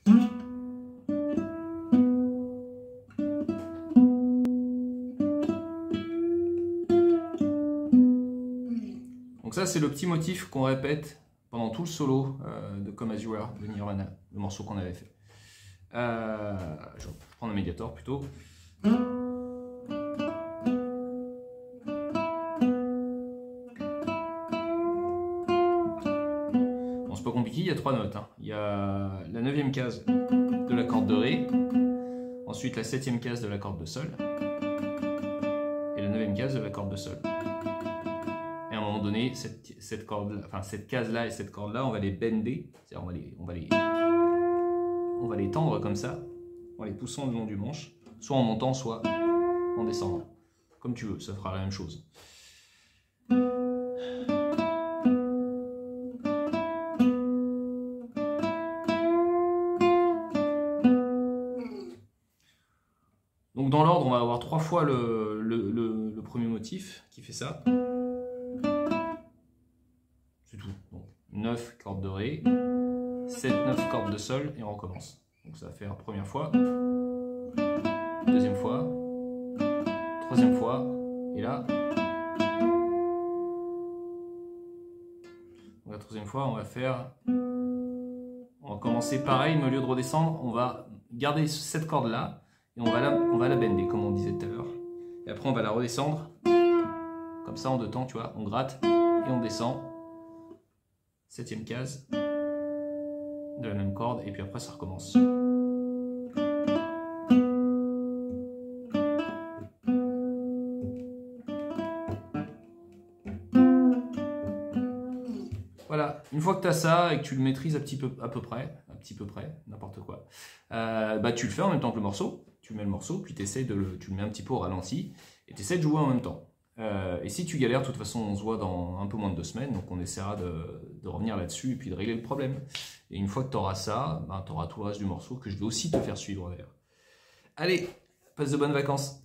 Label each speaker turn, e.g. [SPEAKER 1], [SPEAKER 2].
[SPEAKER 1] Donc ça, c'est le petit motif qu'on répète pendant tout le solo de Come As You Were de Nirvana, le morceau qu'on avait fait. Je prends le Mediator plutôt. Bon, c'est pas compliqué, il y a 3 notes. Hein. Il y a la 9e case de la corde de Ré, ensuite la 7e case de la corde de Sol, et la 9e case de la corde de Sol. Et à un moment donné, cette corde-là, enfin cette case-là et cette corde-là, on va les bender, c'est-à-dire on va les tendre comme ça, en les poussant le long du manche, soit en montant, soit en descendant. Comme tu veux, ça fera la même chose. Donc dans l'ordre, on va avoir 3 fois le premier motif qui fait ça. C'est tout. Donc 9 cordes de Ré, 7, 9 cordes de Sol, et on recommence. Donc ça va faire première fois, deuxième fois, troisième fois, et là, donc la troisième fois, on va commencer pareil, mais au lieu de redescendre, on va garder cette corde là, et on va la bender, comme on disait tout à l'heure. Et après, on va la redescendre, comme ça en 2 temps, tu vois, on gratte, et on descend, 7e case, de la même corde, et puis après ça recommence. Voilà, une fois que tu as ça et que tu le maîtrises à peu près, n'importe quoi, bah tu le fais en même temps que le morceau, tu mets le morceau, puis tu le mets un petit peu au ralenti, et tu essaies de jouer en même temps. Et si tu galères, de toute façon on se voit dans un peu moins de 2 semaines, donc on essaiera de revenir là-dessus et puis de régler le problème. Et une fois que tu auras ça, bah, tu auras tout le reste du morceau que je vais aussi te faire suivre d'ailleurs. Allez, passe de bonnes vacances!